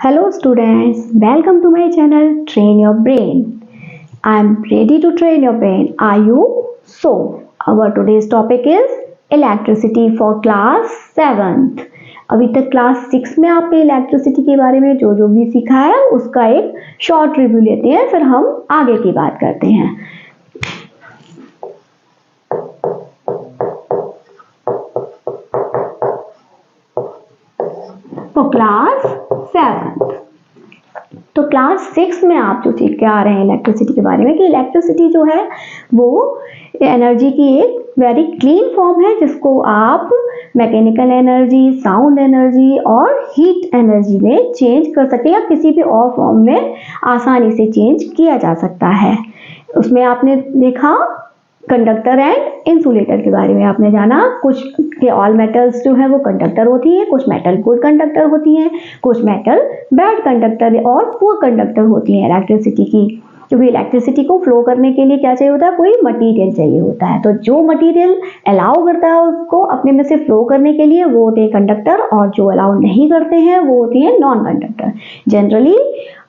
Hello students, welcome to my channel Train Your Brain. I am ready to train your brain. Are you? So, our today's topic is electricity for class 7th. अभी तक class 6 में आपने electricity के बारे में जो जो भी सीखा है उसका एक शॉर्ट रिव्यू लेते हैं, फिर हम आगे की बात करते हैं। तो क्लास 7th, तो क्लास 6 में आप जो सीख के आ रहे हैं इलेक्ट्रिसिटी के बारे में कि इलेक्ट्रिसिटी जो है वो एनर्जी की एक वेरी क्लीन फॉर्म है जिसको आप मैकेनिकल एनर्जी, साउंड एनर्जी और हीट एनर्जी में चेंज कर सकते हैं या किसी भी और फॉर्म में आसानी से चेंज किया जा सकता है। उसमें आपने देखा कंडक्टर एंड इंसुलेटर के बारे में आपने जाना। कुछ के ऑल मेटल्स जो है वो कंडक्टर होती है, कुछ मेटल गुड कंडक्टर होती हैं, कुछ मेटल बैड कंडक्टर और पुअर कंडक्टर होती हैं इलेक्ट्रिसिटी की। क्योंकि इलेक्ट्रिसिटी को फ्लो करने के लिए क्या चाहिए होता है, कोई मटेरियल चाहिए होता है। तो जो मटेरियल अलाउ करता है उसको अपने में से फ्लो करने के लिए वो होते हैं कंडक्टर, और जो अलाउ नहीं करते हैं वो होती है non conductor. Generally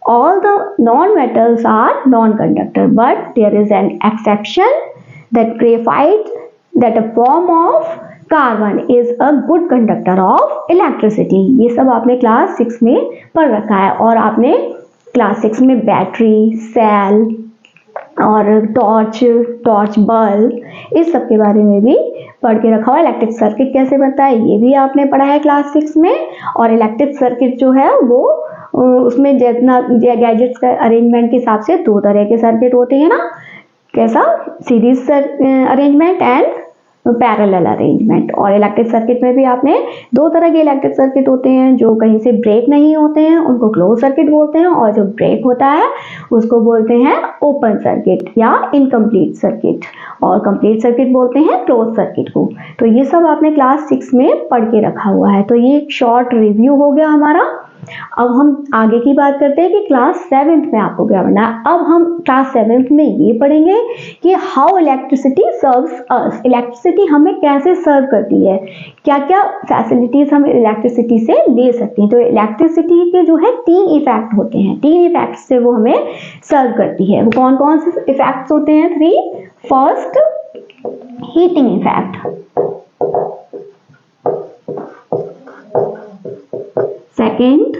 all the non-metals are non-conductor, but there is an exception that graphite, that a form of carbon is a good conductor of electricity। ये सब आपने क्लास 6 में पढ़ रखा है। और आपने क्लास 6 में बैटरी, सेल और टॉर्च बल्ब इस सब के बारे में भी पढ़ के रखा हुआ। इलेक्ट्रिक सर्किट कैसे बनता है ये भी आपने पढ़ा है क्लास 6 में। और इलेक्ट्रिक सर्किट जो है वो उसमें जितना गैजेट्स का अरेंजमेंट के हिसाब से दो तरह के सर्किट होते हैं ना, कैसा, series arrangement and parallel arrangement. और इलेक्ट्रिक सर्किट में भी आपने दो तरह के इलेक्ट्रिक सर्किट होते हैं, जो कहीं से ब्रेक नहीं होते हैं उनको क्लोज सर्किट बोलते हैं, और जो ब्रेक होता है उसको बोलते हैं ओपन सर्किट या इनकम्प्लीट सर्किट, और कंप्लीट सर्किट बोलते हैं क्लोज सर्किट को। तो ये सब आपने क्लास 6 में पढ़ के रखा हुआ है। तो ये एक शॉर्ट रिव्यू हो गया हमारा। अब हम आगे की बात करते हैं कि क्लास 7th में आपको क्या पढ़ना है। अब हम क्लास 7th में ये पढ़ेंगे कि how electricity serves us. Electricity हमें कैसे सर्व करती है, क्या क्या फैसिलिटीज हम इलेक्ट्रिसिटी से ले सकते हैं। तो इलेक्ट्रिसिटी के जो है 3 इफेक्ट होते हैं, 3 इफेक्ट से वो हमें सर्व करती है। वो कौन कौन से इफेक्ट्स होते हैं? 3। First, heating effect. Second,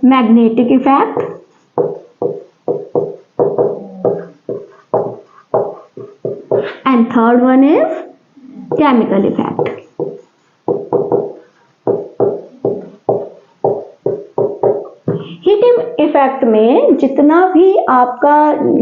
magnetic effect. And third one is chemical effect. Heating effect में जितना भी आपका,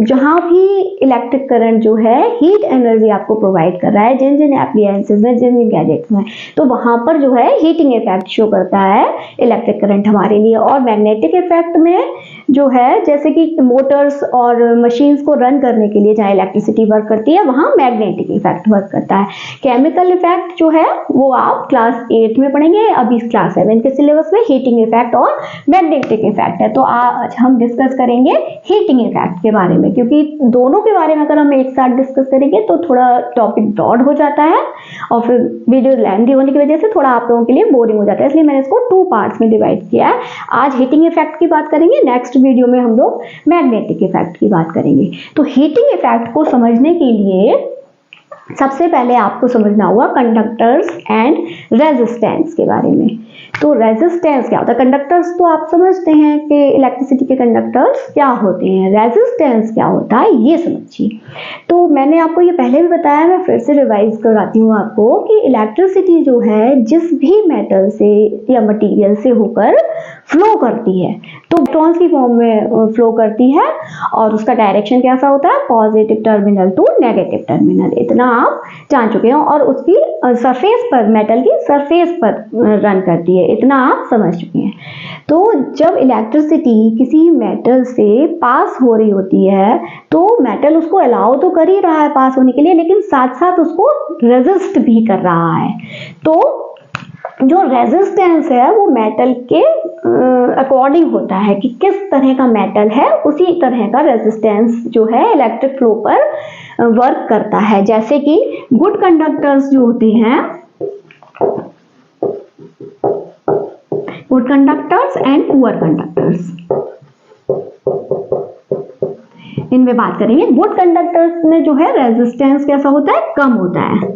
जहां भी इलेक्ट्रिक करंट जो है हीट एनर्जी आपको प्रोवाइड कर रहा है, जिन जिन एप्लायंसेस में, जिन जिन गैजेट्स में, तो वहां पर जो है हीटिंग इफेक्ट शो करता है इलेक्ट्रिक करंट हमारे लिए। और मैग्नेटिक इफेक्ट में जो है, जैसे कि मोटर्स और मशीन्स को रन करने के लिए जहाँ इलेक्ट्रिसिटी वर्क करती है वहां मैग्नेटिक इफेक्ट वर्क करता है। केमिकल इफेक्ट जो है वो आप क्लास 8 में पढ़ेंगे। अभी क्लास 7 के सिलेबस में हीटिंग इफेक्ट और मैग्नेटिक इफेक्ट है। तो आज हम डिस्कस करेंगे हीटिंग इफेक्ट के बारे में, क्योंकि दोनों के बारे में अगर हम एक साथ डिस्कस करेंगे तो थोड़ा टॉपिक ब्रॉड हो जाता है और फिर वीडियो लेंथी होने की वजह से थोड़ा आप लोगों के लिए बोरिंग हो जाता है। इसलिए मैंने इसको 2 पार्ट्स में डिवाइड किया है। आज हीटिंग इफेक्ट की बात करेंगे, नेक्स्ट वीडियो में हम लोग मैग्नेटिक इफेक्ट की बात करेंगे। तो हीटिंग इफेक्ट को समझने के लिए सबसे पहले आपको समझना होगा कंडक्टर्स एंड रेजिस्टेंस के बारे में। तो रेजिस्टेंस क्या होता है? कंडक्टर्स तो आप समझते हैं कि इलेक्ट्रिसिटी के कंडक्टर्स क्या होते हैं। रेजिस्टेंस क्या होता है ये समझिए। तो मैंने आपको ये पहले भी बताया, मैं फिर से रिवाइज कराती हूँ आपको कि इलेक्ट्रिसिटी जो है जिस भी मेटल से या मटेरियल से होकर फ्लो करती है, तो इलेक्ट्रॉन्स की फॉर्म में फ्लो करती है, और उसका डायरेक्शन कैसा होता है? Positive terminal to negative terminal. इतना आप जान चुके हैं। और उसकी सरफेस पर, मेटल की सरफेस पर रन करती है, इतना आप समझ चुके हैं। तो जब इलेक्ट्रिसिटी किसी मेटल से पास हो रही होती है तो मेटल उसको अलाउ तो कर ही रहा है पास होने के लिए, लेकिन साथ साथ उसको रेजिस्ट भी कर रहा है। तो जो रेजिस्टेंस है वो मेटल के अकॉर्डिंग होता है कि किस तरह का मेटल है, उसी तरह का रेजिस्टेंस जो है इलेक्ट्रिक फ्लो पर वर्क करता है, जैसे कि गुड कंडक्टर्स जो होते हैं, good conductors and poor conductors, इनमें बात करेंगे। गुड कंडक्टर्स में जो है रेजिस्टेंस कैसा होता है, कम होता है,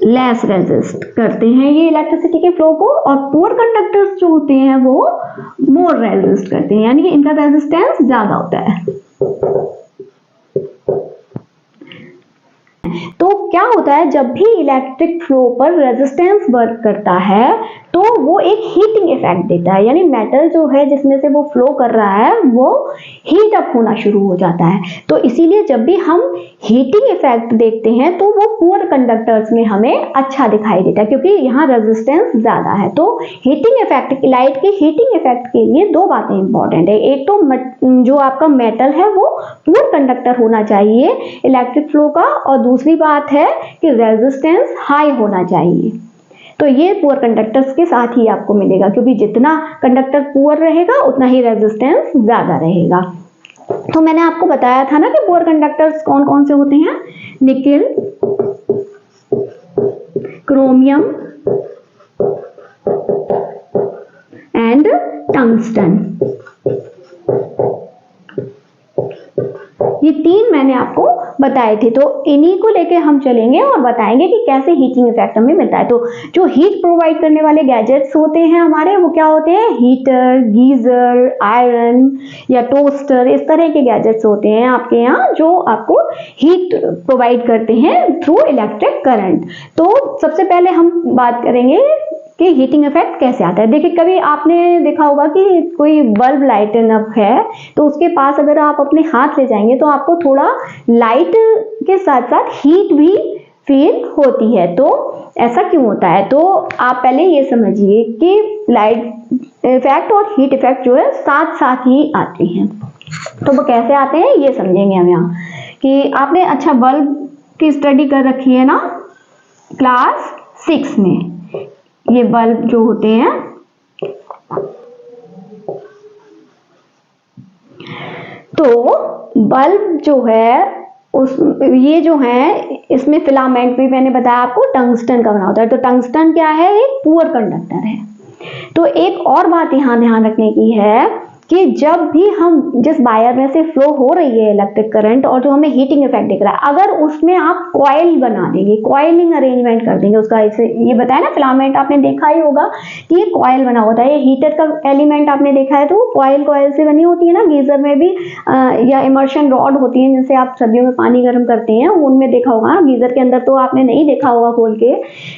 लेस रेजिस्ट करते हैं ये इलेक्ट्रिसिटी के फ्लो को, और पुअर कंडक्टर्स जो होते हैं वो मोर रेजिस्ट करते हैं, यानी कि इनका रेजिस्टेंस ज्यादा होता है। तो क्या होता है, जब भी इलेक्ट्रिक फ्लो पर रेजिस्टेंस वर्क करता है तो वो एक हीटिंग इफेक्ट देता है, यानी मेटल जो है जिसमें से वो फ्लो कर रहा है वो हीट अप होना शुरू हो जाता है। तो इसीलिए जब भी हम हीटिंग इफेक्ट देखते हैं तो वो पुअर कंडक्टर्स में हमें अच्छा दिखाई देता है, क्योंकि यहाँ रेजिस्टेंस ज्यादा है। तो हीटिंग इफेक्ट, लाइट के हीटिंग इफेक्ट के लिए दो बातें इंपॉर्टेंट है। एक तो जो आपका मेटल है वो पुअर कंडक्टर होना चाहिए इलेक्ट्रिक फ्लो का, और दूसरी बात है कि रेजिस्टेंस हाई होना चाहिए। तो ये पुअर कंडक्टर्स के साथ ही आपको मिलेगा, क्योंकि जितना कंडक्टर पुअर रहेगा उतना ही रेजिस्टेंस ज्यादा रहेगा। तो मैंने आपको बताया था ना कि पुअर कंडक्टर्स कौन कौन से होते हैं, निकेल, क्रोमियम एंड टंगस्टन, ये तीन मैंने आपको बताए थे। तो इन्हीं को लेके हम चलेंगे और बताएंगे कि कैसे हीटिंग इफेक्ट हमें मिलता है। तो जो हीट प्रोवाइड करने वाले गैजेट्स होते हैं हमारे, वो क्या होते हैं, हीटर, गीजर, आयरन या टोस्टर, इस तरह के गैजेट्स होते हैं आपके यहाँ जो आपको हीट प्रोवाइड करते हैं थ्रू इलेक्ट्रिक करंट। तो सबसे पहले हम बात करेंगे कि हीटिंग इफेक्ट कैसे आता है। देखिए, कभी आपने देखा होगा कि कोई बल्ब लाइटन अप है तो उसके पास अगर आप अपने हाथ ले जाएंगे तो आपको थोड़ा लाइट के साथ साथ हीट भी फील होती है। तो ऐसा क्यों होता है, तो आप पहले ये समझिए कि लाइट इफेक्ट और हीट इफेक्ट जो है साथ साथ ही आते हैं। तो वो कैसे आते हैं ये समझेंगे हम यहाँ, कि आपने अच्छा बल्ब की स्टडी कर रखी है ना क्लास 6 में। ये बल्ब जो होते हैं, तो बल्ब जो है ये जो है इसमें फिलामेंट भी मैंने बताया आपको टंगस्टन का बना होता है। तो टंगस्टन क्या है, एक पुअर कंडक्टर है। तो एक और बात यहाँ ध्यान रखने की है कि जब भी हम जिस वायर में से फ्लो हो रही है इलेक्ट्रिक करंट और जो हमें हीटिंग इफेक्ट दिख रहा है, अगर उसमें आप कॉइल बना देंगे, कॉइलिंग अरेंजमेंट कर देंगे उसका, इसे ये बताया ना फिलामेंट आपने देखा ही होगा कि ये कॉइल बना होता है। ये हीटर का एलिमेंट आपने देखा है तो कॉइल से बनी होती है ना, गीजर में भी या इमर्शन रॉड होती है जिनसे आप सर्दियों में पानी गर्म करते हैं, उनमें देखा होगा। गीजर के अंदर तो आपने नहीं देखा होगा खोल के,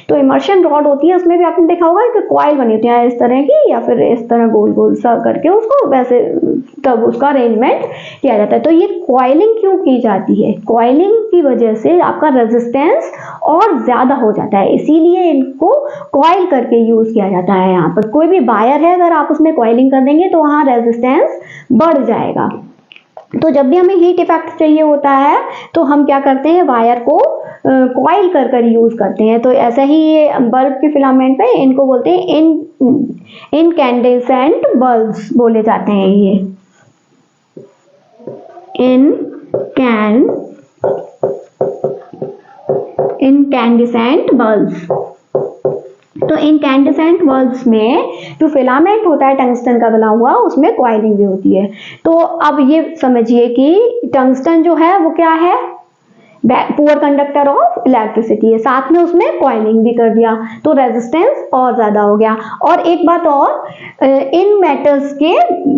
तो इमर्शन रॉड होती है, उसमें भी आपने देखा होगा कि कॉइल बनी होती है इस तरह की, या फिर इस तरह गोल गोल सा करके उसको वैसे तब उसका अरेंजमेंट किया जाता है। तो ये कॉइलिंग क्यों की जाती है, कॉइलिंग की वजह से आपका रेजिस्टेंस और ज्यादा हो जाता है, इसीलिए इनको कॉइल करके यूज किया जाता है। यहाँ पर कोई भी वायर है अगर आप उसमें कॉइलिंग कर देंगे तो वहां रेजिस्टेंस बढ़ जाएगा। तो जब भी हमें हीट इफेक्ट चाहिए होता है तो हम क्या करते हैं, वायर को कॉइल कर यूज करते हैं। तो ऐसा ही ये बल्ब के फिलामेंट में इनको बोलते हैं इनकैंडेसेंट बल्ब्स बोले जाते हैं। ये इनकैंडेसेंट बल्ब्स। तो इनकैंडेसेंट बल्ब्स में जो फिलामेंट होता है टंगस्टन का बना हुआ, उसमें कॉइलिंग भी होती है। तो अब ये समझिए कि टंगस्टन जो है वो क्या है, पुअर कंडक्टर ऑफ इलेक्ट्रिसिटी है, साथ में उसमें कॉइलिंग भी कर दिया तो रेजिस्टेंस और ज्यादा हो गया। और एक बात और, इन मेटल्स के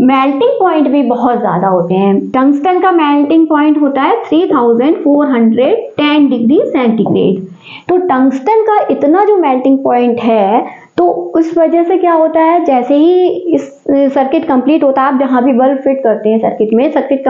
मेल्टिंग पॉइंट भी बहुत ज्यादा होते हैं। टंगस्टन का मेल्टिंग पॉइंट होता है 3410 डिग्री सेंटीग्रेड। तो टंगस्टन का इतना जो मेल्टिंग पॉइंट है, तो उस वजह से क्या होता है, जैसे ही इस सर्किट कंप्लीट होता है, आप जहां भी बल्ब फिट करते हैं सर्किट में, सर्किट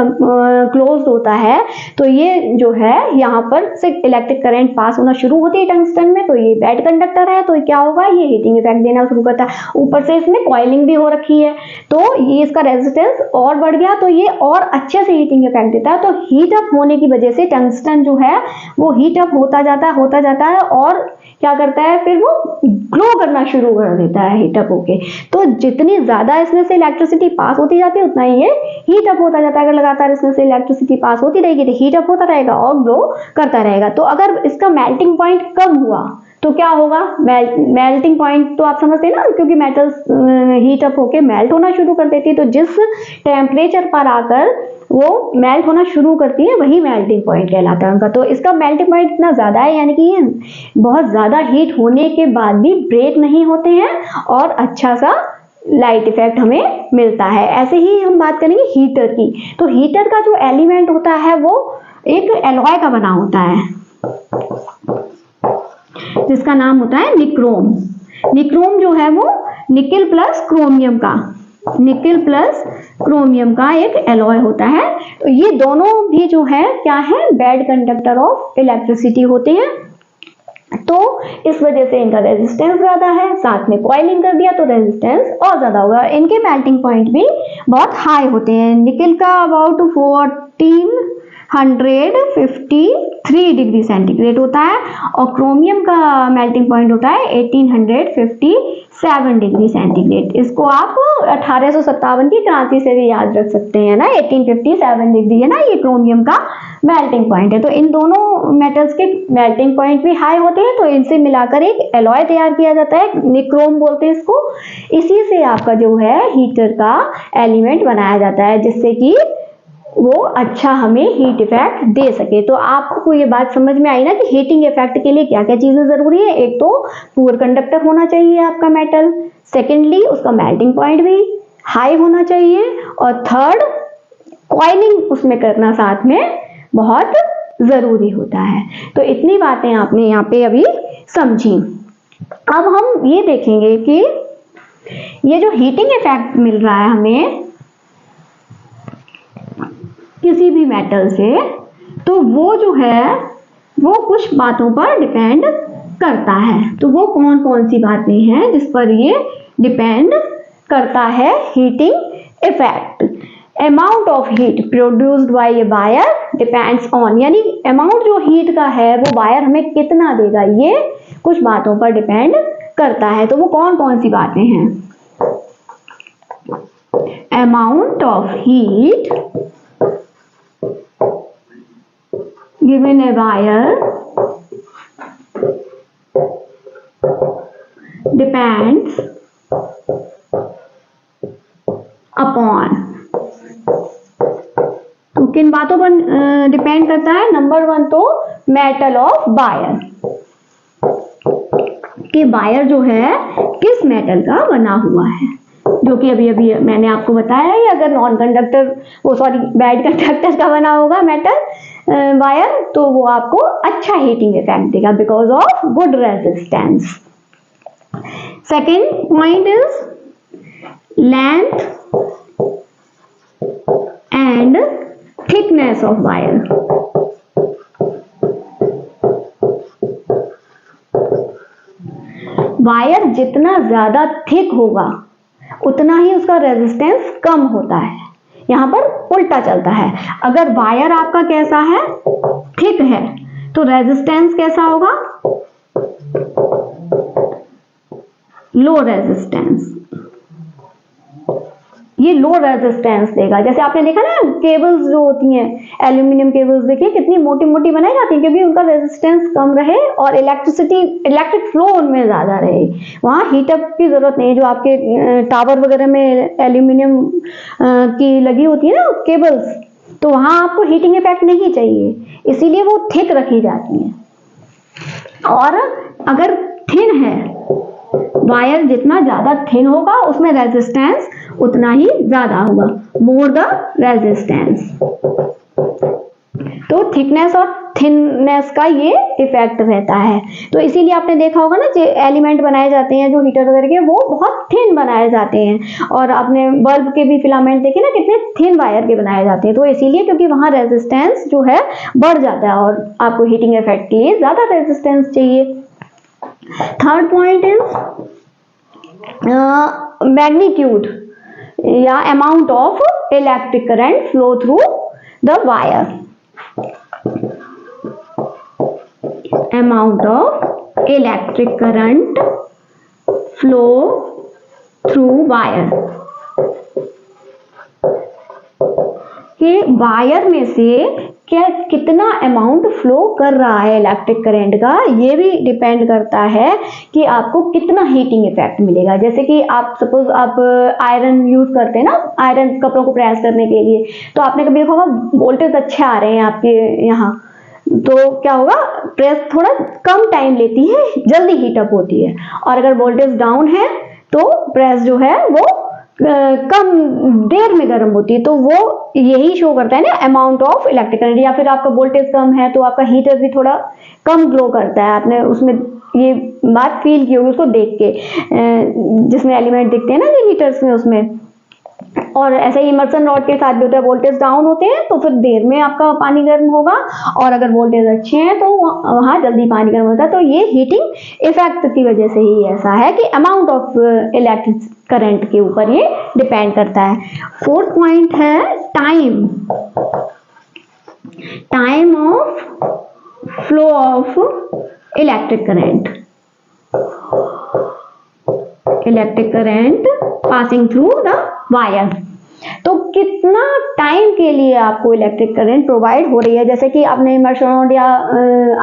क्लोज होता है, तो ये जो है यहाँ पर से इलेक्ट्रिक करंट पास होना शुरू होती है टंगस्टन में। तो ये बैड कंडक्टर है, तो क्या होगा, ये हीटिंग इफेक्ट देना शुरू करता है। ऊपर से इसमें कॉइलिंग भी हो रखी है, तो ये इसका रेजिस्टेंस और बढ़ गया, तो ये और अच्छे से हीटिंग इफेक्ट देता है। तो हीट अप होने की वजह से टंगस्टन जो है वो हीट अप होता जाता है और क्या करता है, फिर वो ग्लो करना शुरू कर देता है हीट अप होके। तो जितनी ज्यादा इसमें से इलेक्ट्रिसिटी पास होती जाती है उतना ही ये हीट अप होता जाता है। अगर लगातार इसमें से इलेक्ट्रिसिटी पास होती रहेगी तो हीट अप होता रहेगा और ग्लो करता रहेगा। तो अगर इसका मेल्टिंग पॉइंट कम हुआ तो क्या होगा, मेल्टिंग पॉइंट तो आप समझते हैं ना, क्योंकि मेटल्स हीट अप होके मेल्ट होना शुरू कर देती है। तो जिस टेम्परेचर पर आकर वो मेल्ट होना शुरू करती है वही मेल्टिंग पॉइंट कहलाता है उनका। तो इसका मेल्टिंग पॉइंट इतना ज्यादा है, यानी कि ये बहुत ज्यादा हीट होने के बाद भी ब्रेक नहीं होते हैं और अच्छा सा लाइट इफेक्ट हमें मिलता है। ऐसे ही हम बात करेंगे हीटर की। तो हीटर का जो एलिमेंट होता है वो एक एलॉय का बना होता है जिसका नाम होता है निक्रोम। निक्रोम जो है वो निकेल प्लस क्रोमियम का एक एलॉय होता है। तो ये दोनों भी जो है क्या है, बैड कंडक्टर ऑफ इलेक्ट्रिसिटी होते हैं। तो इस वजह से इनका रेजिस्टेंस ज्यादा है, साथ में कॉइलिंग कर दिया तो रेजिस्टेंस और ज्यादा होगा। इनके मेल्टिंग पॉइंट भी बहुत हाई होते हैं। निकेल का अबाउट 1453 डिग्री सेंटीग्रेड होता है और क्रोमियम का मेल्टिंग पॉइंट होता है 1857 डिग्री सेंटीग्रेड। इसको आप 1857 की क्रांति से भी याद रख सकते हैं ना, 1857 डिग्री है ना ये क्रोमियम का मेल्टिंग पॉइंट है। तो इन दोनों मेटल्स के मेल्टिंग पॉइंट भी हाई होते हैं, तो इनसे मिलाकर एक एलॉय तैयार किया जाता है, निक्रोम बोलते हैं इसको। इसी से आपका जो है हीटर का एलिमेंट बनाया जाता है जिससे कि वो अच्छा हमें हीट इफेक्ट दे सके। तो आपको ये बात समझ में आई ना कि हीटिंग इफेक्ट के लिए क्या क्या चीजें जरूरी है। एक तो पुअर कंडक्टर होना चाहिए आपका मेटल, सेकेंडली उसका मेल्टिंग पॉइंट भी हाई होना चाहिए, और थर्ड कॉइलिंग उसमें करना साथ में बहुत जरूरी होता है। तो इतनी बातें आपने यहाँ पे अभी समझी। अब हम ये देखेंगे कि ये जो हीटिंग इफेक्ट मिल रहा है हमें किसी भी मेटल से, तो वो जो है वो कुछ बातों पर डिपेंड करता है। तो वो कौन कौन सी बातें हैं जिस पर ये डिपेंड करता है heating effect. Amount of heat produced by a wire depends on, यानी अमाउंट जो हीट का है वो वायर हमें कितना देगा, ये कुछ बातों पर डिपेंड करता है। तो वो कौन कौन सी बातें हैं, amount of heat given a wire depends upon, तो किन बातों पर डिपेंड करता है। नंबर वन तो मेटल ऑफ वायर, कि वायर जो है किस मेटल का बना हुआ है, जो कि अभी अभी मैंने आपको बताया है। अगर नॉन कंडक्टर बैड कंडक्टर का बना होगा मेटल वायर तो वो आपको अच्छा हीटिंग इफेक्ट देगा because of good resistance. Second point is length and thickness of wire. Wire जितना ज्यादा थिक होगा उतना ही उसका रेजिस्टेंस कम होता है। यहाँ पर उल्टा चलता है, अगर वायर आपका कैसा है, थिक है, तो रेजिस्टेंस कैसा होगा, लो रेजिस्टेंस। ये लो रेजिस्टेंस देगा। जैसे आपने देखा ना केबल्स जो होती हैं, एल्यूमिनियम केबल्स देखिए कितनी मोटी मोटी बनाई जाती है क्योंकि उनका रेजिस्टेंस कम रहे और इलेक्ट्रिक फ्लो उनमें ज्यादा रहे। वहाँ हीटअप की जरूरत नहीं है। जो आपके टावर वगैरह में एल्यूमिनियम की लगी होती है ना केबल्स, तो वहाँ आपको हीटिंग इफेक्ट नहीं चाहिए, इसीलिए वो थिक रखी जाती है। और अगर थिन है वायर, जितना ज्यादा थिन होगा उसमें रेजिस्टेंस उतना ही ज्यादा होगा, मोर द रेजिस्टेंस। तो थिकनेस और थिननेस का ये इफेक्ट रहता है। तो इसीलिए आपने देखा होगा ना जो एलिमेंट बनाए जाते हैं जो हीटर वगैरह के, वो बहुत थिन बनाए जाते हैं। और आपने बल्ब के भी फिलामेंट देखे ना कितने थिन वायर के बनाए जाते हैं, तो इसीलिए क्योंकि वहां रेजिस्टेंस जो है बढ़ जाता है और आपको हीटिंग इफेक्ट के लिए ज्यादा रेजिस्टेंस चाहिए। थर्ड पॉइंट इज मैग्नीट्यूड या amount of electric current flow through the wire. Amount of electric current flow through wire, कि वायर में से क्या कितना अमाउंट फ्लो कर रहा है इलेक्ट्रिक करंट का, ये भी डिपेंड करता है कि आपको कितना हीटिंग इफेक्ट मिलेगा। जैसे कि आप सपोज आप आयरन यूज करते हैं ना, आयरन कपड़ों को प्रेस करने के लिए, तो आपने कभी देखा होगा वोल्टेज अच्छे आ रहे हैं आपके यहाँ, तो क्या होगा, प्रेस थोड़ा कम टाइम लेती है, जल्दी हीटअप होती है। और अगर वोल्टेज डाउन है तो प्रेस जो है वो कम देर में गर्म होती है। तो वो यही शो करता है ना अमाउंट ऑफ इलेक्ट्रिक करंट। या फिर आपका वोल्टेज कम है तो आपका हीटर भी थोड़ा कम ग्लो करता है। आपने उसमें ये बात फील की होगी उसको देख के, जिसमें एलिमेंट दिखते हैं ना जी हीटर्स में, उसमें। और ऐसे ही इमर्सन रॉड के साथ भी होता है, वोल्टेज डाउन होते हैं तो फिर देर में आपका पानी गर्म होगा, और अगर वोल्टेज अच्छे हैं तो वहां जल्दी पानी गर्म होता है। तो ये हीटिंग इफेक्ट की वजह से ही ऐसा है कि अमाउंट ऑफ इलेक्ट्रिक करंट के ऊपर ये डिपेंड करता है। फोर्थ पॉइंट है time, time of flow of electric current, electric current passing through the wire. तो कितना टाइम के लिए आपको इलेक्ट्रिक करंट प्रोवाइड हो रही है। जैसे कि आपने इमर्शन रॉड या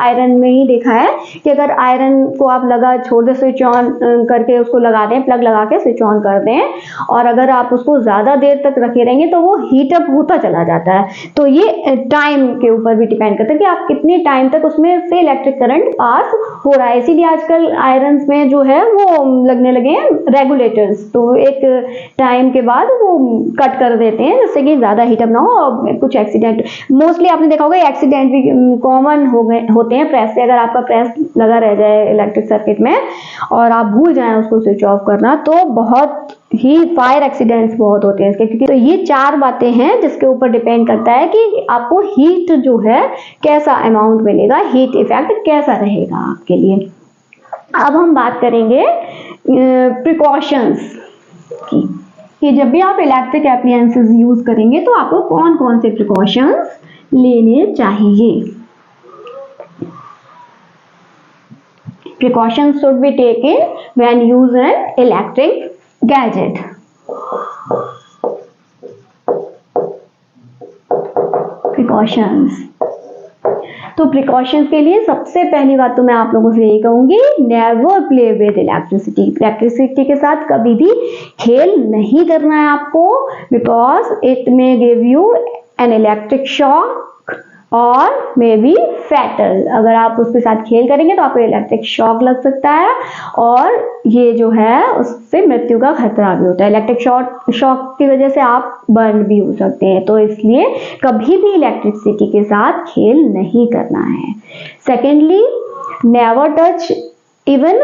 आयरन में ही देखा है कि अगर आयरन को आप लगा छोड़ दें, स्विच ऑन करके उसको लगा दें, प्लग लगा के स्विच ऑन कर दें, और अगर आप उसको ज्यादा देर तक रखे रहेंगे तो वो हीटअप होता चला जाता है। तो ये टाइम के ऊपर भी डिपेंड करता है कि आप कितने टाइम तक उसमें से इलेक्ट्रिक करंट पास हो रहा है। इसीलिए आजकल आयरन में जो है वो लगने लगे हैं रेगुलेटर्स, तो एक टाइम के बाद वो कट कर देते हैं जिससे कि ज्यादा हीटअप ना हो। और कुछ एक्सीडेंट मोस्टली आपने देखा होगा, एक्सीडेंट भी कॉमन होते हैं प्रेस से। अगर आपका प्रेस लगा रह जाए इलेक्ट्रिक सर्किट में और आप भूल जाएं उसको स्विच ऑफ करना, तो बहुत ही फायर एक्सीडेंट्स बहुत होते हैं इसके। क्योंकि तो ये 4 बातें हैं जिसके ऊपर डिपेंड करता है कि आपको हीट जो है कैसा अमाउंट मिलेगा, हीट इफेक्ट कैसा रहेगा आपके लिए। अब हम बात करेंगे प्रिकॉशंस की, कि जब भी आप इलेक्ट्रिक एप्लायंसेस यूज करेंगे तो आपको कौन कौन से प्रिकॉशंस लेने चाहिए। Precautions should be taken when using an electric gadget. Precautions. तो प्रिकॉशंस के लिए सबसे पहली बात तो मैं आप लोगों से यही कहूंगी, never play with electricity. Electricity के साथ कभी भी खेल नहीं करना है आपको, because it may give you an electric shock और मे बी फैटल। अगर आप उसके साथ खेल करेंगे तो आपको इलेक्ट्रिक शॉक लग सकता है, और ये जो है उससे मृत्यु का खतरा भी होता है। इलेक्ट्रिक शॉक की वजह से आप बर्न भी हो सकते हैं, तो इसलिए कभी भी इलेक्ट्रिसिटी के साथ खेल नहीं करना है। Secondly, never touch even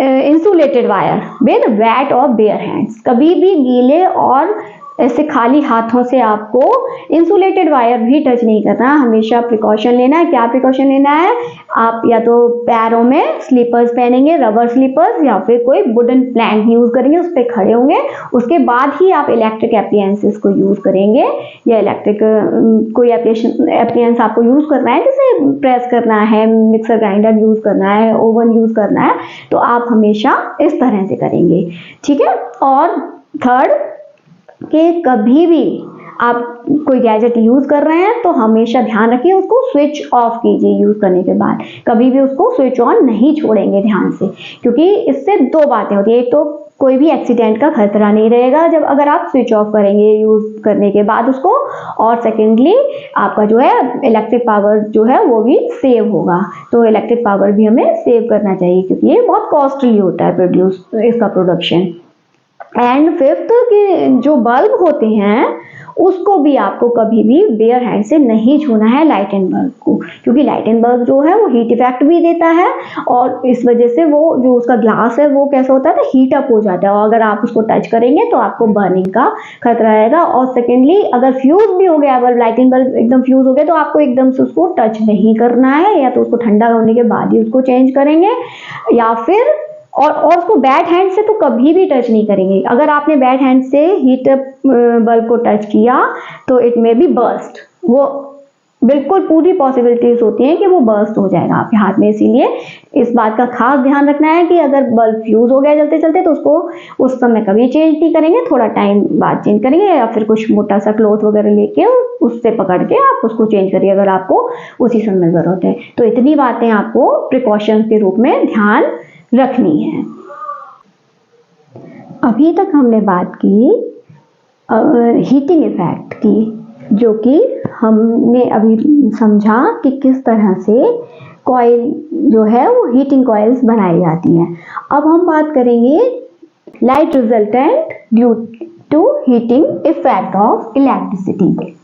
insulated wire with weight और बेयर हैंड्स। कभी भी गीले और ऐसे खाली हाथों से आपको इंसुलेटेड वायर भी टच नहीं करना। हमेशा प्रिकॉशन लेना है। क्या प्रिकॉशन लेना है, आप या तो पैरों में स्लीपर्स पहनेंगे, रबर स्लीपर्स, या फिर कोई वुडन प्लैंक यूज करेंगे, उस पर खड़े होंगे, उसके बाद ही आप इलेक्ट्रिक एप्लायंसेस को यूज करेंगे। या इलेक्ट्रिक कोई एप्लायंस आपको यूज करना है, जैसे प्रेस करना है, मिक्सर ग्राइंडर यूज करना है, ओवन यूज करना है, तो आप हमेशा इस तरह से करेंगे, ठीक है। और थर्ड, कि कभी भी आप कोई गैजेट यूज कर रहे हैं तो हमेशा ध्यान रखिए उसको स्विच ऑफ कीजिए यूज करने के बाद। कभी भी उसको स्विच ऑन नहीं छोड़ेंगे ध्यान से, क्योंकि इससे 2 बातें होती है। एक तो कोई भी एक्सीडेंट का खतरा नहीं रहेगा जब अगर आप स्विच ऑफ करेंगे यूज करने के बाद उसको, और सेकेंडली आपका जो है इलेक्ट्रिक पावर जो है वो भी सेव होगा। तो इलेक्ट्रिक पावर भी हमें सेव करना चाहिए, क्योंकि ये बहुत कॉस्टली होता है इसका प्रोडक्शन। एंड फिफ्थ, कि जो बल्ब होते हैं उसको भी आपको कभी भी बेयर हैंड से नहीं छूना है, लाइट एंड बल्ब को, क्योंकि लाइट एंड बल्ब जो है वो हीट इफेक्ट भी देता है, और इस वजह से वो जो उसका ग्लास है वो कैसा होता है ना, हीट अप हो जाता है, और अगर आप उसको टच करेंगे तो आपको बर्निंग का खतरा रहेगा। और सेकेंडली, अगर फ्यूज भी हो गया बल्ब, लाइट एंड बल्ब एकदम फ्यूज हो गया, तो आपको एकदम से उसको टच नहीं करना है, या तो उसको ठंडा होने के बाद ही उसको चेंज करेंगे, या फिर और उसको बैड हैंड से तो कभी भी टच नहीं करेंगे। अगर आपने बैड हैंड से हीट बल्ब को टच किया तो इट मे बी बर्स्ट, वो बिल्कुल पूरी पॉसिबिलिटीज होती हैं कि वो बर्स्ट हो जाएगा आपके हाथ में। इसीलिए इस बात का खास ध्यान रखना है कि अगर बल्ब फ्यूज हो गया चलते चलते तो उसको उस समय कभी चेंज नहीं करेंगे, थोड़ा टाइम बाद चेंज करेंगे, या फिर कुछ मोटा सा क्लॉथ वगैरह लेके उससे पकड़ के आप उसको चेंज करिए अगर आपको उसी समय जरूरत है। तो इतनी बातें आपको प्रिकॉशन के रूप में ध्यान रखनी है। अभी तक हमने बात की हीटिंग इफेक्ट की, जो कि हमने अभी समझा कि किस तरह से कॉइल जो है वो हीटिंग कॉइल्स बनाई जाती हैं। अब हम बात करेंगे light resultant due to heating effect of electricity.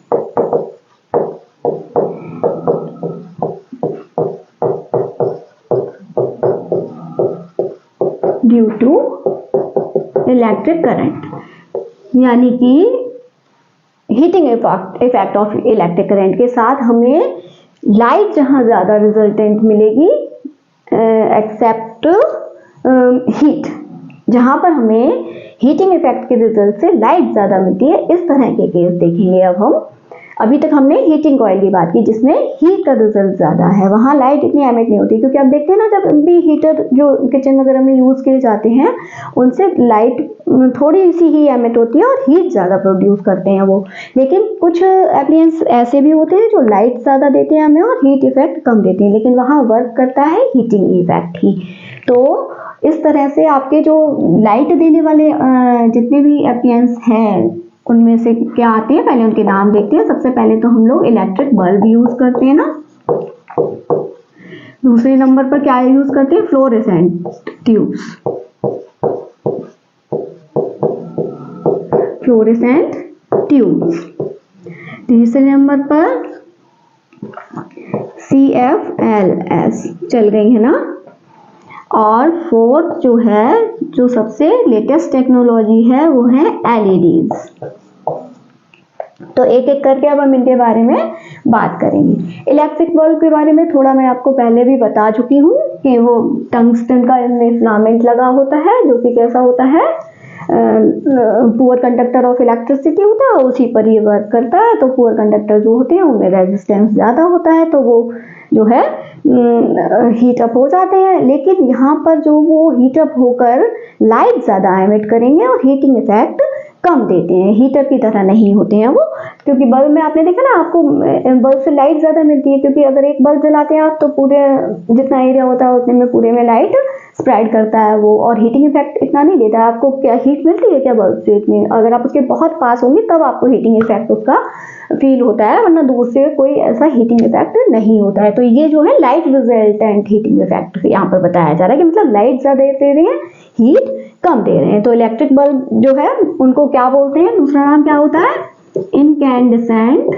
Due to electric current, यानी कि heating effect of electric current के साथ हमें लाइट जहां ज्यादा रिजल्टेंट मिलेगी एक्सेप्ट हीट, जहां पर हमें हीटिंग इफेक्ट के रिजल्ट से लाइट ज्यादा मिलती है, इस तरह के केस देखेंगे अब हम। अभी तक हमने हीटिंग कॉइल की बात की जिसमें हीट का रिजल्ट ज्यादा है, वहां लाइट इतनी एमिट नहीं होती, क्योंकि आप देखते हैं ना जब भी हीटर जो किचन वगैरह में यूज किए जाते हैं उनसे लाइट थोड़ी सी ही एमिट होती है और हीट ज्यादा प्रोड्यूस करते हैं वो। लेकिन कुछ एप्लियंस ऐसे भी होते हैं जो लाइट ज्यादा देते हैं हमें और हीट इफेक्ट कम देते हैं, लेकिन वहां वर्क करता है हीटिंग इफेक्ट ही। तो इस तरह से आपके जो लाइट देने वाले जितने भी एप्लियंस हैं उनमें से क्या आते हैं, पहले उनके नाम देखते हैं। सबसे पहले तो हम लोग इलेक्ट्रिक बल्ब यूज करते हैं ना। दूसरे नंबर पर क्या यूज करते हैं, फ्लोरेसेंट ट्यूब्स, फ्लोरेसेंट ट्यूब्स। तीसरे नंबर पर CFLS चल गई है ना। और फोर्थ जो है, जो सबसे लेटेस्ट टेक्नोलॉजी है वो है LEDs। तो एक एक करके अब हम इनके बारे में बात करेंगे। इलेक्ट्रिक बल्ब के बारे में थोड़ा मैं आपको पहले भी बता चुकी हूँ कि वो टंगस्टन का इनमें फिलामेंट लगा होता है, जो कि कैसा होता है, पुअर कंडक्टर ऑफ इलेक्ट्रिसिटी होता है, उसी पर ये वर्क करता है। तो पुअर कंडक्टर जो होते हैं उनमें रेजिस्टेंस ज़्यादा होता है, तो वो जो है हीट अप हो जाते हैं। लेकिन यहाँ पर जो वो हीट अप होकर लाइट ज़्यादा एमिट करेंगे और हीटिंग इफेक्ट कम देते हैं, हीटर की तरह नहीं होते हैं वो। क्योंकि बल्ब में आपने देखा ना, आपको बल्ब से लाइट ज़्यादा मिलती है, क्योंकि अगर एक बल्ब जलाते हैं आप तो पूरे जितना एरिया होता है उतने में पूरे में लाइट स्प्रेड करता है वो, और हीटिंग इफेक्ट इतना नहीं देता है। आपको क्या हीट मिलती है क्या बल्ब से इतनी, अगर आप उसके बहुत पास होंगे तब आपको हीटिंग इफेक्ट उसका फील होता है, वरना दूर से कोई ऐसा हीटिंग इफेक्ट नहीं होता है। तो ये जो है लाइट रिजल्टेंट हीटिंग इफेक्ट यहाँ पर बताया जा रहा है कि मतलब लाइट ज़्यादा दे रहे हैं, हीट कम दे रहे हैं। तो इलेक्ट्रिक बल्ब जो है उनको क्या बोलते हैं, दूसरा नाम क्या होता है, इनकैंडेसेंट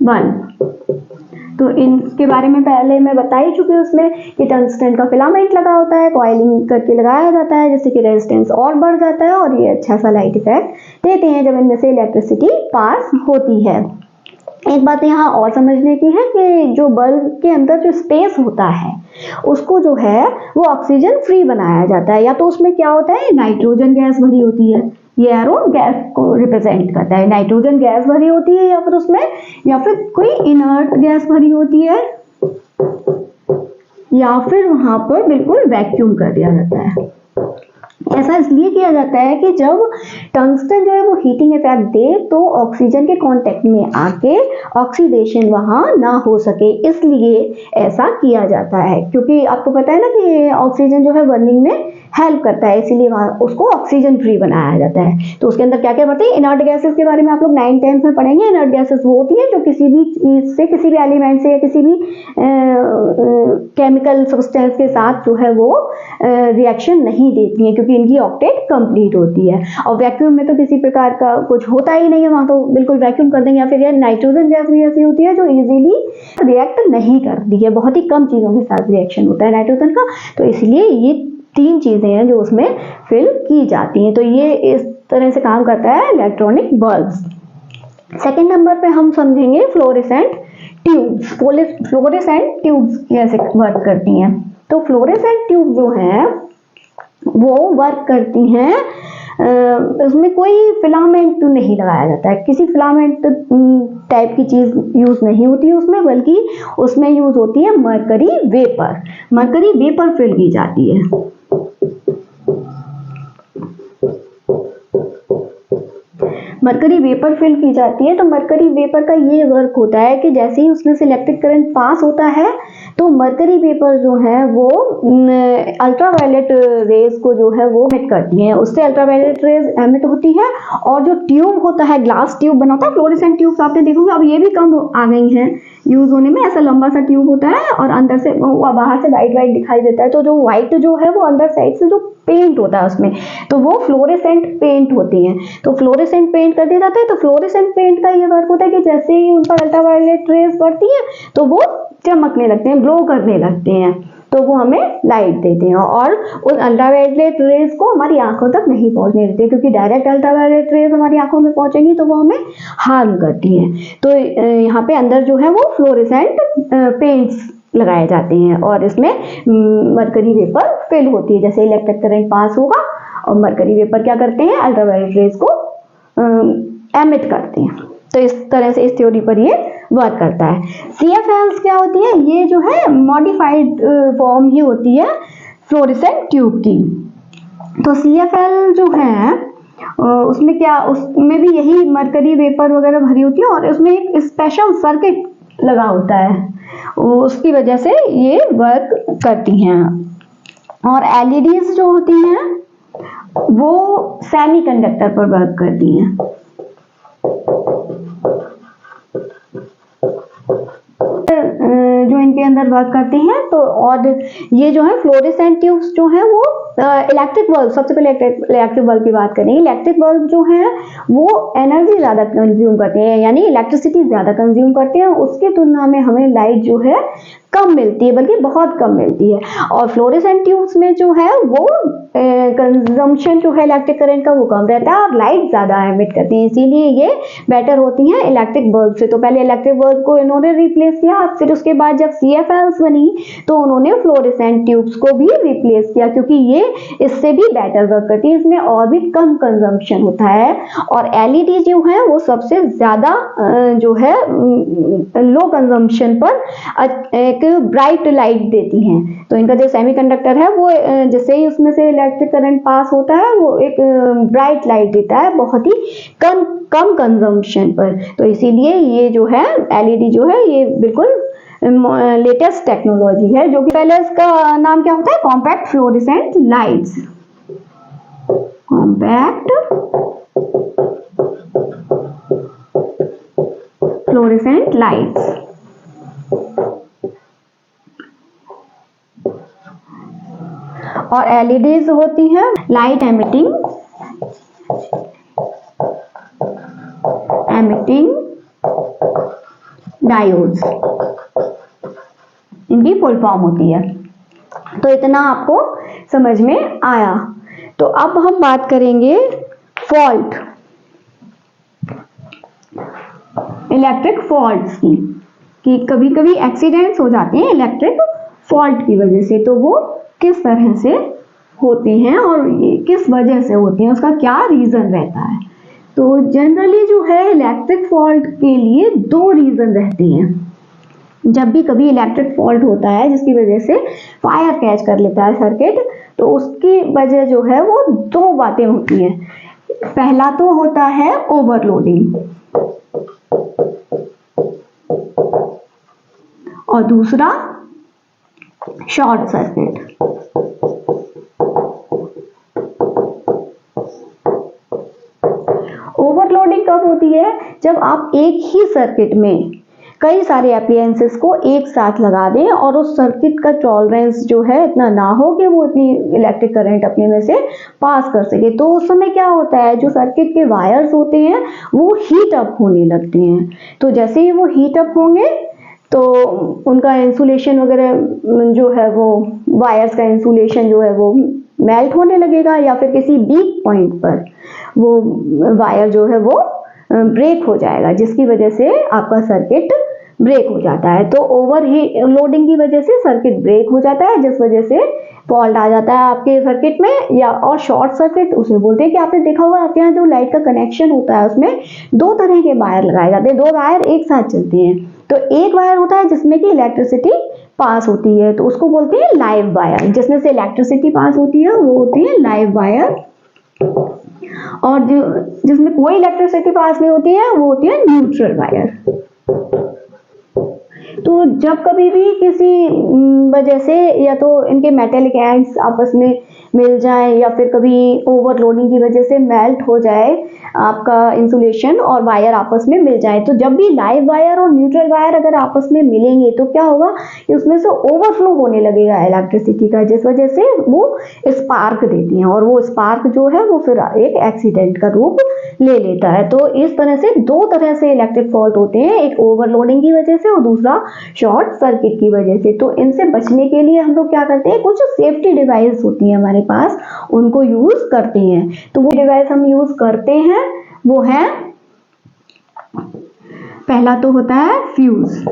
बल्ब। तो इनके बारे में पहले मैं बता ही चुकी हूँ उसमें कि टंगस्टन का फिलामेंट लगा होता है, कॉइलिंग करके लगाया जाता है, जिससे कि रेजिस्टेंस और बढ़ जाता है और ये अच्छा सा लाइट इफेक्ट देते हैं जब इनमें से इलेक्ट्रिसिटी पास होती है। एक बात यहाँ और समझने की है कि जो बल्ब के अंदर जो स्पेस होता है उसको जो है वो ऑक्सीजन फ्री बनाया जाता है। या तो उसमें क्या होता है, नाइट्रोजन गैस भरी होती है, ये एरो गैस को रिप्रेजेंट करता है, नाइट्रोजन गैस भरी होती है, या फिर उसमें या फिर कोई इनर्ट गैस भरी होती है, या फिर वहां पर बिल्कुल वैक्यूम कर दिया जाता है। ऐसा इसलिए किया जाता है कि जब टंगस्टन जो है वो हीटिंग इफेक्ट दे तो ऑक्सीजन के कांटेक्ट में आके ऑक्सीडेशन वहां ना हो सके, इसलिए ऐसा किया जाता है। क्योंकि आपको पता है ना कि ऑक्सीजन जो है बर्निंग में हेल्प करता है, इसीलिए वहां उसको ऑक्सीजन फ्री बनाया जाता है। तो उसके अंदर क्या क्या बढ़ते हैं, इनर्ट गैसेस के बारे में आप लोग 9th-10th में पढ़ेंगे। इनर्ट गैसेस वो होती है जो किसी भी चीज से, किसी भी एलिमेंट से या किसी भी केमिकल सब्सटेंस के साथ जो है वो रिएक्शन नहीं देती है, क्योंकि इनकी ऑक्टेट कंप्लीट होती है। और वैक्यूम में तो किसी प्रकार का कुछ होता ही नहीं है, वहां तो बिल्कुल वैक्यूम कर देंगे। या फिर नाइट्रोजन गैस भी ऐसी होती है जो इजीली रिएक्ट नहीं करती है, बहुत ही कम चीजों के साथ रिएक्शन होता है नाइट्रोजन का। तो इसलिए ये 3 चीजें हैं जो उसमें फिल की जाती हैं। तो ये इस तरह से काम करता है इलेक्ट्रॉनिक बल्ब्स। सेकेंड नंबर पे हम समझेंगे फ्लोरेसेंट ट्यूब्स। फ्लोरेसेंट ट्यूब्स कैसे वर्क करती हैं। तो फ्लोरेसेंट ट्यूब जो है वो वर्क करती हैं उसमें कोई फिलामेंट नहीं लगाया जाता है, किसी फिलामेंट टाइप की चीज यूज नहीं होती है उसमें, बल्कि उसमें यूज होती है mercury vapour. Mercury vapour fill की जाती है। मरकरी वेपर फिल की जाती है। तो मरकरी वेपर का ये वर्क होता है कि जैसे ही उसमें से इलेक्ट्रिक करंट पास होता है तो मरकरी वेपर जो है वो अल्ट्रावायलेट रेज को जो है वो एमिट करती हैं, उससे अल्ट्रावायलेट रेज एमिट होती है। और जो ट्यूब होता है, ग्लास ट्यूब बना होता है, फ्लोरेसेंट ट्यूब आपने देखोगे अब ये भी कम आ गई हैं यूज होने में। ऐसा लंबा सा ट्यूब होता है और अंदर से बाहर से व्हाइट व्हाइट दिखाई देता है, तो जो व्हाइट जो है वो अंदर साइड से जो पेंट होता है उसमें, तो वो फ्लोरेसेंट पेंट होती हैं। तो फ्लोरेसेंट पेंट कर दिया जाता है। तो फ्लोरेसेंट पेंट का ये वर्क होता है कि जैसे ही उन पर अल्ट्रावायलेट रेज पड़ती है तो वो चमकने लगते हैं, ग्लो करने लगते हैं, तो वो हमें लाइट देते हैं। और उन अल्ट्रावायलेट रेज को हमारी आंखों तक नहीं पहुंचने देते, क्योंकि डायरेक्ट अल्ट्रावायलेट रेज हमारी आंखों में पहुंचेंगी तो वो हमें हार्म करती हैं। तो यहाँ पे अंदर जो है वो फ्लोरेसेंट पेंट्स लगाए जाते हैं और इसमें मरकरी वेपर फिल होती है। जैसे इलेक्ट्रिक करंट पास होगा और मरकरी वेपर क्या करते हैं, अल्ट्रावायलेट रेज को एमिट करते हैं। तो इस तरह से इस थ्योरी पर ये वर्क करता है। CFLs क्या होती है, ये जो है मॉडिफाइड फॉर्म ही होती है फ्लोरेसेंट ट्यूब की। तो CFL जो है उसमें क्या, उसमें भी यही मरकरी वेपर वगैरह भरी होती है और उसमें एक स्पेशल सर्किट लगा होता है, उसकी वजह से ये वर्क करती हैं। और LEDs जो होती हैं वो सेमीकंडक्टर पर वर्क करती हैं। जो इनके अंदर वर्क करते हैं, तो और ये जो है फ्लोरेसेंट ट्यूब्स जो है वो इलेक्ट्रिक बल्ब, सबसे पहले इलेक्ट्रिक बल्ब की बात करेंगे। इलेक्ट्रिक बल्ब जो है वो एनर्जी ज्यादा कंज्यूम करते हैं, यानी इलेक्ट्रिसिटी ज्यादा कंज्यूम करते हैं, उसकी तुलना में हमें लाइट जो है कम मिलती है, बल्कि बहुत कम मिलती है। और फ्लोरेसेंट ट्यूब्स में जो है वो कंजम्पशन जो है इलेक्ट्रिक करंट का वो कम रहता है और लाइट ज्यादा एमिट करती है, इसीलिए ये बेटर होती हैं इलेक्ट्रिक बल्ब से। तो पहले इलेक्ट्रिक बल्ब को इन्होंने रिप्लेस किया, फिर उसके बाद जब CFLs बनी तो उन्होंने फ्लोरेसेंट ट्यूब्स को भी रिप्लेस किया, क्योंकि ये इससे भी बेटर वर्क करती है, इसमें और भी कम कंजम्पशन होता है। और LED जो है वो सबसे ज्यादा जो है लो कंजम्पशन पर एक ब्राइट लाइट देती हैं। तो इनका जो सेमीकंडक्टर है वो जैसे ही उसमें से इलेक्ट्रिक करंट पास होता है वो एक ब्राइट लाइट देता है, बहुत ही कम कंजम्पशन पर। तो इसीलिए ये जो है LED जो है ये बिल्कुल लेटेस्ट टेक्नोलॉजी है, जो कि पहले इसका नाम क्या होता है, compact fluorescent lights. Compact fluorescent lights. और LEDs होती हैं लाइट एमिटिंग डायोड्स, इनकी फुल फॉर्म होती है। तो इतना आपको समझ में आया। तो अब हम बात करेंगे फॉल्ट, इलेक्ट्रिक फॉल्ट्स की, कि कभी कभी एक्सीडेंट्स हो जाते हैं इलेक्ट्रिक फॉल्ट की वजह से, तो वो किस तरह से होते हैं और ये किस वजह से होते हैं, उसका क्या रीजन रहता है। तो जनरली जो है इलेक्ट्रिक फॉल्ट के लिए दो रीजन रहते हैं। जब भी कभी इलेक्ट्रिक फॉल्ट होता है जिसकी वजह से फायर कैच कर लेता है सर्किट, तो उसकी वजह जो है वो दो बातें होती हैं। पहला तो होता है ओवरलोडिंग और दूसरा शॉर्ट सर्किट। ओवरलोडिंग कब होती है, जब आप एक ही सर्किट में कई सारे एप्लायंसेस को एक साथ लगा दें और उस सर्किट का टॉलरेंस जो है इतना ना हो कि वो इतनी इलेक्ट्रिक करंट अपने में से पास कर सके। तो उस समय क्या होता है, जो सर्किट के वायर्स होते हैं वो हीट अप होने लगते हैं। तो जैसे ही वो हीट अप होंगे तो उनका इंसुलेशन वगैरह जो है वो वायर्स का इंसुलेशन जो है वो मेल्ट होने लगेगा, या फिर किसी वीक पॉइंट पर वो वायर जो है वो ब्रेक हो जाएगा, जिसकी वजह से आपका सर्किट ब्रेक हो जाता है। तो ओवर लोडिंग की वजह से सर्किट ब्रेक हो जाता है, जिस वजह से फॉल्ट आ जाता है आपके सर्किट में, या और शॉर्ट सर्किट उसे बोलते हैं कि आपने देखा होगा आपके यहाँ जो लाइट का कनेक्शन होता है उसमें दो तरह के वायर लगाए जाते हैं, दो वायर एक साथ चलते हैं। तो एक वायर होता है जिसमें कि इलेक्ट्रिसिटी पास होती है, तो उसको बोलते हैं लाइव वायर, जिसमें से इलेक्ट्रिसिटी पास होती है वो होती है लाइव वायर। और जो जिसमें कोई इलेक्ट्रिसिटी पास नहीं होती है वो होती है न्यूट्रल वायर। तो जब कभी भी किसी वजह से या तो इनके मेटेलिक एंड्स आपस में मिल जाए या फिर कभी ओवरलोडिंग की वजह से मेल्ट हो जाए आपका इंसुलेशन और वायर आपस में मिल जाए, तो जब भी लाइव वायर और न्यूट्रल वायर अगर आपस में मिलेंगे तो क्या होगा, उसमें से ओवरफ्लो होने लगेगा इलेक्ट्रिसिटी का, जिस वजह से वो स्पार्क देती हैं और वो स्पार्क जो है वो फिर एक एक्सीडेंट का रूप ले लेता है। तो इस तरह से दो तरह से इलेक्ट्रिक फॉल्ट होते हैं, एक ओवरलोडिंग की वजह से और दूसरा शॉर्ट सर्किट की वजह से। तो इनसे बचने के लिए हम लोग क्या करते हैं, कुछ सेफ्टी डिवाइस होती है हमारे पास, उनको यूज करते हैं। तो वो डिवाइस हम यूज करते हैं वो है, पहला तो होता है फ्यूज।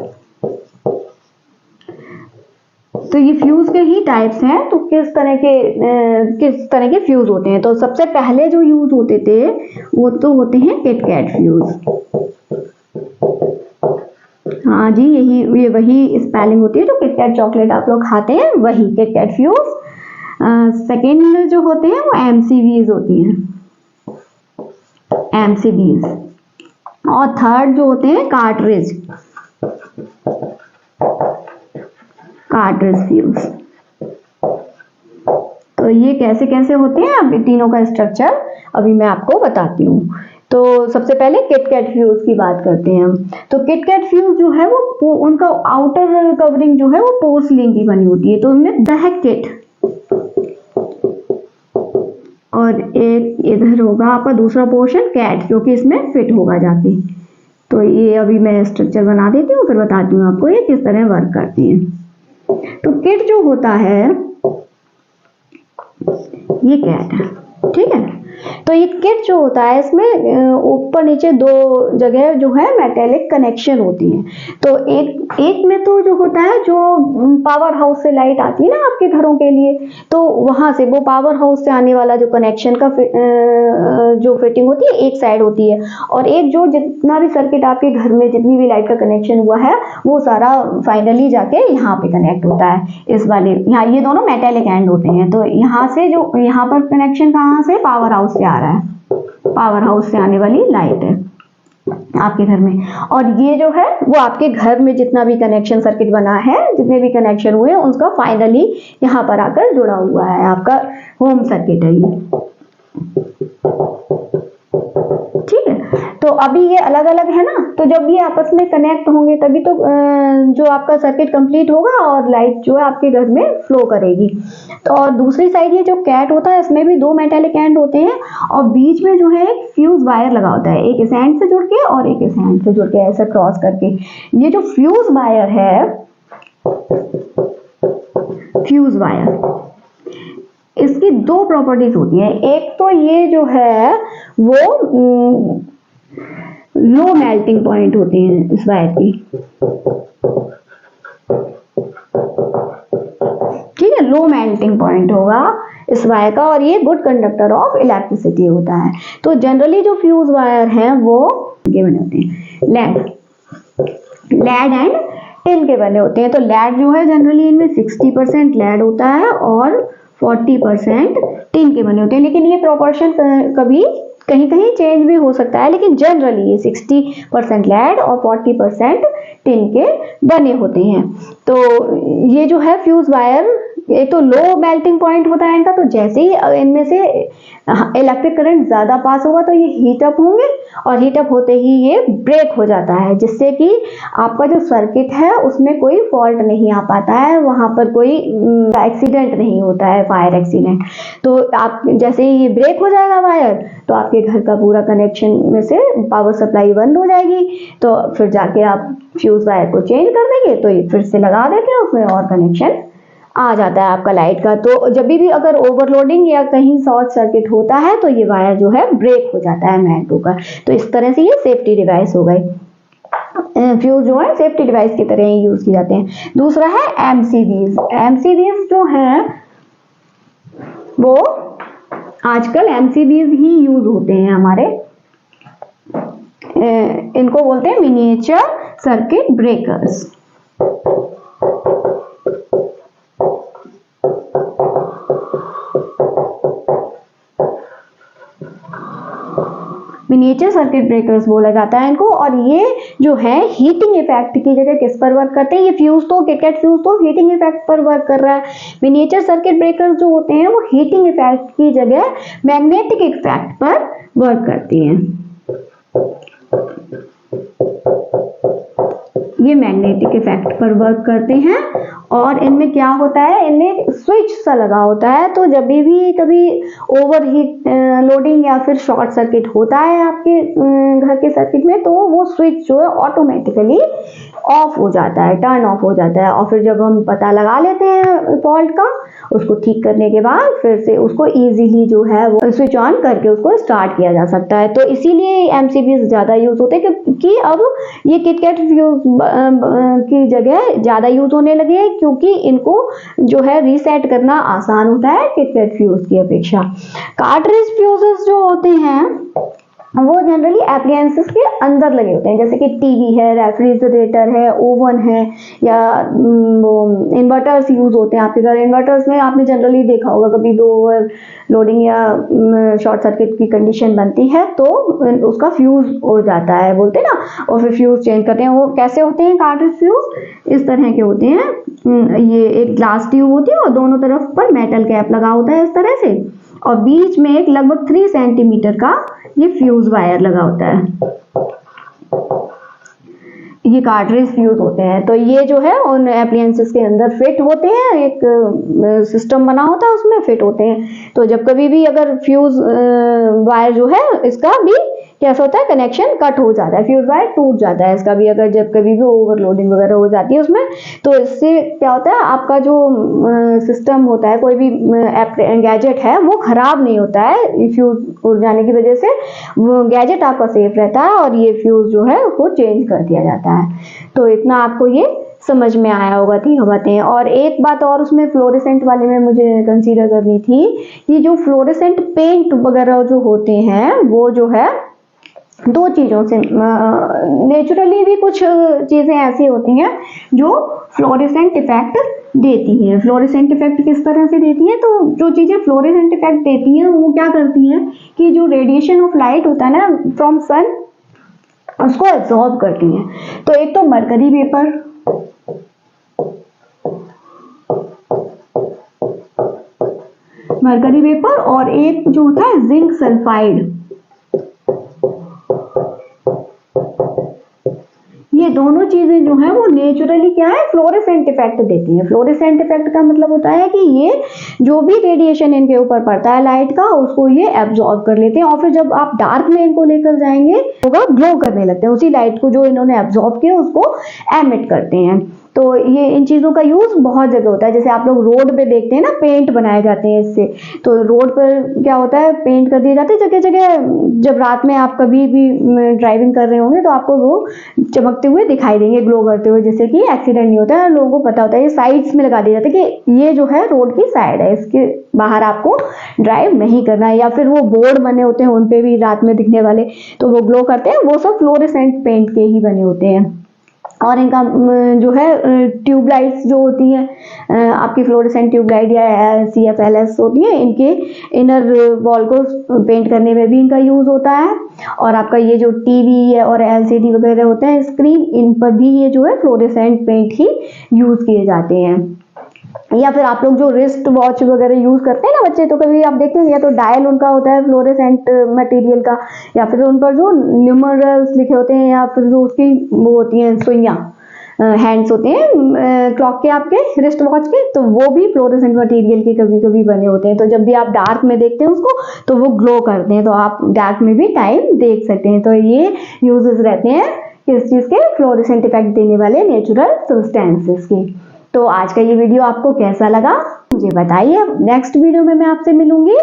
तो ये फ्यूज के ही टाइप्स हैं। तो किस तरह के फ्यूज होते हैं, तो सबसे पहले जो यूज होते थे वो तो होते हैं किटकैट फ्यूज। हाँ जी, ये वही स्पेलिंग होती है जो किटकैट चॉकलेट आप लोग खाते हैं, वही किटकैट फ्यूज। सेकेंड जो होते हैं वो एमसीवीज होती हैं, एमसीवीज। और थर्ड जो होते हैं कार्ट्रिज फ्यूज। तो ये कैसे कैसे होते हैं, अब तीनों का स्ट्रक्चर अभी मैं आपको बताती हूँ। तो सबसे पहले किटकैट फ्यूज की बात करते हैं हम। तो किटकैट फ्यूज जो है वो उनका आउटर कवरिंग जो है वो पोर्सलिन की बनी होती है, तो उनमें द है किट, और एक इधर होगा आपका दूसरा पोर्शन कैट, क्योंकि इसमें फिट होगा जाके। तो ये अभी मैं स्ट्रक्चर बना देती हूँ, फिर बताती हूँ आपको ये किस तरह वर्क करती है। तो किट जो होता है ये कैट है, ठीक है। तो ये किट जो होता है इसमें ऊपर नीचे दो जगह जो है मेटेलिक कनेक्शन होती है। तो एक में तो जो होता है, जो पावर हाउस से लाइट आती है ना आपके घरों के लिए, तो वहां से वो पावर हाउस से आने वाला जो कनेक्शन का जो फिटिंग होती है एक साइड होती है, और एक जो जितना भी सर्किट आपके घर में जितनी भी लाइट का कनेक्शन हुआ है वो सारा फाइनली जाके यहाँ पे कनेक्ट होता है, इस वाले यहाँ। ये दोनों मेटेलिक एंड होते हैं। तो यहाँ से जो यहाँ पर कनेक्शन कहाँ से, पावर हाउस से आ रहा है, पावर हाउस से आने वाली लाइट है आपके घर में। और ये जो है वो आपके घर में जितना भी कनेक्शन सर्किट बना है, जितने भी कनेक्शन हुए उसका फाइनली यहाँ पर आकर जुड़ा हुआ है, आपका होम सर्किट है ये, ठीक है। तो अभी ये अलग अलग है ना, तो जब ये आपस में कनेक्ट होंगे तभी तो जो आपका सर्किट कंप्लीट होगा और लाइट जो है आपके घर में फ्लो करेगी। तो और दूसरी साइड ये जो कैट होता है इसमें भी दो मेटेलिक एंड होते हैं, और बीच में जो है एक फ्यूज वायर लगा होता है, एक इस एंड से जुड़ के और एक इस एंड से जुड़ के ऐसा क्रॉस करके। ये जो फ्यूज वायर है, फ्यूज वायर, इसकी दो प्रॉपर्टीज होती हैं। एक तो ये जो है वो लो मेल्टिंग पॉइंट होती है इस वायर की, ठीक है, लो मेल्टिंग पॉइंट होगा इस वायर का, और ये गुड कंडक्टर ऑफ इलेक्ट्रिसिटी होता है। तो जनरली जो फ्यूज वायर हैं वो ये बने होते हैं लेड एंड टिन के बने होते हैं। तो लेड जो है जनरली इनमें 60% लेड होता है और 40% टिन के बने होते हैं, लेकिन ये प्रोपोर्शन कभी कहीं कहीं चेंज भी हो सकता है, लेकिन जनरली ये 60% लेड और 40% टिन के बने होते हैं। तो ये जो है फ्यूज वायर, एक तो लो मेल्टिंग पॉइंट होता है इनका, तो जैसे ही इनमें से इलेक्ट्रिक करंट ज्यादा पास होगा तो ये हीट अप होंगे, और हीट अप होते ही ये ब्रेक हो जाता है, जिससे कि आपका जो सर्किट है उसमें कोई फॉल्ट नहीं आ पाता है, वहां पर कोई एक्सीडेंट नहीं होता है, फायर एक्सीडेंट। तो आप जैसे ही ये ब्रेक हो जाएगा वायर, तो आपके घर का पूरा कनेक्शन में से पावर सप्लाई बंद हो जाएगी। तो फिर जाके आप फ्यूज वायर को चेंज कर देंगे, तो ये फिर से लगा देते हैं, उसमें और कनेक्शन आ जाता है आपका लाइट का। तो जब भी अगर ओवरलोडिंग या कहीं शॉर्ट सर्किट होता है तो ये वायर जो है ब्रेक हो जाता है मेल्ट होकर। तो इस तरह से ये सेफ्टी डिवाइस हो गई। फ्यूज जो है सेफ्टी डिवाइस की तरह ही यूज किए जाते हैं। दूसरा है एमसीवीज। एमसीवीज जो है वो आजकल एमसीबीज ही यूज होते हैं हमारे, इनको बोलते हैं miniature circuit breakers. Miniature circuit breakers बोला जाता है इनको। और ये जो है हीटिंग इफेक्ट की जगह किस पर वर्क करते हैं? ये फ्यूज तो किटकैट फ्यूज तो हीटिंग इफेक्ट पर वर्क कर रहा है। मिनिएचर सर्किट ब्रेकर्स जो होते हैं वो हीटिंग इफेक्ट की जगह मैग्नेटिक इफेक्ट पर वर्क करती हैं। ये मैग्नेटिक इफेक्ट पर वर्क करते हैं। और इनमें क्या होता है, इनमें स्विच सा लगा होता है, तो जब भी कभी ओवर हीट लोडिंग या फिर शॉर्ट सर्किट होता है आपके घर के सर्किट में, तो वो स्विच जो है ऑटोमेटिकली ऑफ हो जाता है, टर्न ऑफ हो जाता है। और फिर जब हम पता लगा लेते हैं फॉल्ट का, उसको ठीक करने के बाद फिर से उसको इजीली जो है वो स्विच ऑन करके उसको स्टार्ट किया जा सकता है। तो इसीलिए एमसीबीज ज़्यादा यूज होते हैं, क्योंकि अब ये किटकैट फ्यूज की जगह ज़्यादा यूज होने लगे हैं, क्योंकि इनको जो है रीसेट करना आसान होता है किटकैट फ्यूज की अपेक्षा। कार्ट्रिज फ्यूजेस जो होते हैं वो जनरली एप्लायंसेस के अंदर लगे होते हैं, जैसे कि टीवी है, रेफ्रिजरेटर है, ओवन है, या वो इन्वर्टर्स यूज होते हैं आपके घर। इन्वर्टर्स में आपने जनरली देखा होगा कभी दो ओवर लोडिंग या शॉर्ट सर्किट की कंडीशन बनती है तो उसका फ्यूज उड़ जाता है, बोलते हैं ना, और फिर फ्यूज चेंज करते हैं। वो कैसे होते हैं कार्ट्रिज फ्यूज? इस तरह के होते हैं। ये एक ग्लास ट्यूब होती है और दोनों तरफ पर मेटल कैप लगा होता है इस तरह से, और बीच में एक लगभग 3 सेंटीमीटर का ये फ्यूज वायर लगा होता है। ये कार्ट्रिज फ्यूज होते हैं। तो ये जो है उन एप्लायंसेस के अंदर फिट होते हैं, एक सिस्टम बना होता है उसमें फिट होते हैं। तो जब कभी भी अगर फ्यूज वायर जो है इसका भी कैसा होता है, कनेक्शन कट हो जाता है, फ्यूज वायर टूट जाता है इसका भी, अगर जब कभी भी ओवरलोडिंग वगैरह हो जाती है उसमें, तो इससे क्या होता है, आपका जो सिस्टम होता है, कोई भी गैजेट है, वो खराब नहीं होता है फ्यूज उड़ जाने की वजह से। वो गैजेट आपका सेफ रहता है और ये फ्यूज जो है उसको चेंज कर दिया जाता है। तो इतना आपको ये समझ में आया होगा तीनों बातें। और एक बात और उसमें फ्लोरेसेंट वाले में मुझे कंसीडर करनी थी कि जो फ्लोरेसेंट पेंट वगैरह जो होते हैं वो जो है दो चीज़ों से, नेचुरली भी कुछ चीज़ें ऐसी होती हैं जो फ्लोरेसेंट इफेक्ट देती हैं। फ्लोरेसेंट इफेक्ट किस तरह से देती हैं? तो जो चीज़ें फ्लोरेसेंट इफेक्ट देती हैं वो क्या करती हैं कि जो रेडिएशन ऑफ लाइट होता है ना फ्रॉम सन, उसको एब्जॉर्ब करती हैं। तो एक तो मरकरी वेपर, और एक जो होता है जिंक सल्फाइड, ये दोनों चीजें जो है वो नेचुरली क्या है, फ्लोरेसेंट इफेक्ट देती हैं। फ्लोरेसेंट इफेक्ट का मतलब होता है कि ये जो भी रेडिएशन इनके ऊपर पड़ता है लाइट का, उसको ये एब्जॉर्ब कर लेते हैं, और फिर जब आप डार्क में इनको लेकर जाएंगे तो वो ग्लो करने लगते हैं, उसी लाइट को जो इन्होंने एब्जॉर्ब किया उसको एमिट करते हैं। तो ये इन चीज़ों का यूज़ बहुत जगह होता है। जैसे आप लोग रोड पे देखते हैं ना, पेंट बनाए जाते हैं इससे, तो रोड पर क्या होता है, पेंट कर दिए जाते हैं जगह जगह। जब रात में आप कभी भी ड्राइविंग कर रहे होंगे तो आपको वो चमकते हुए दिखाई देंगे, ग्लो करते हुए, जिससे कि एक्सीडेंट नहीं होता है। लोगों को पता होता है, ये साइड्स में लगा दिए जाते हैं कि ये जो है रोड की साइड है, इसके बाहर आपको ड्राइव नहीं करना है। या फिर वो बोर्ड बने होते हैं उन पे भी रात में दिखने वाले, तो वो ग्लो करते हैं, वो सब फ्लोरेसेंट पेंट के ही बने होते हैं। और इनका जो है ट्यूबलाइट्स जो होती हैं आपकी फ्लोरेसेंट ट्यूबलाइट या CFLS होती है, इनके इनर वॉल को पेंट करने में भी इनका यूज़ होता है। और आपका ये जो टीवी और LCD वगैरह होते हैं स्क्रीन, इन पर भी ये जो है फ्लोरेसेंट पेंट ही यूज़ किए जाते हैं। या फिर आप लोग जो रिस्ट वॉच वगैरह यूज करते हैं ना बच्चे, तो कभी आप देखते हैं या तो डायल उनका होता है फ्लोरेसेंट मटेरियल का, या फिर उन पर जो न्यूमरल्स लिखे होते हैं, या फिर जो उसकी वो होती हैं सुइयां, हैंड्स होते हैं क्लॉक के आपके रिस्ट वॉच के, तो वो भी फ्लोरेसेंट मटेरियल के कभी कभी बने होते हैं। तो जब भी आप डार्क में देखते हैं उसको तो वो ग्लो करते हैं, तो आप डार्क में भी टाइम देख सकते हैं। तो ये यूजेस रहते हैं किस चीज़ के, फ्लोरेसेंट इफेक्ट देने वाले नेचुरल सब्सटेंसेस की। तो आज का ये वीडियो आपको कैसा लगा मुझे बताइए। नेक्स्ट वीडियो में मैं आपसे मिलूंगी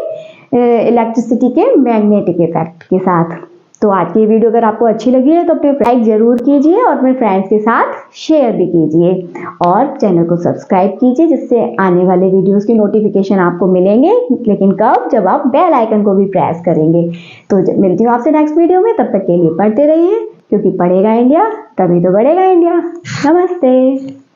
इलेक्ट्रिसिटी के मैग्नेटिक इफेक्ट के साथ। तो आज की वीडियो अगर आपको अच्छी लगी है तो अपने लाइक जरूर कीजिए और अपने फ्रेंड्स के साथ शेयर भी कीजिए और चैनल को सब्सक्राइब कीजिए, जिससे आने वाले वीडियोस की नोटिफिकेशन आपको मिलेंगे। लेकिन कब? जब आप बेल आइकन को भी प्रेस करेंगे। तो मिलती हूँ आपसे नेक्स्ट वीडियो में, तब तक के लिए पढ़ते रहिए, क्योंकि पढ़ेगा इंडिया तभी तो बढ़ेगा इंडिया। नमस्ते।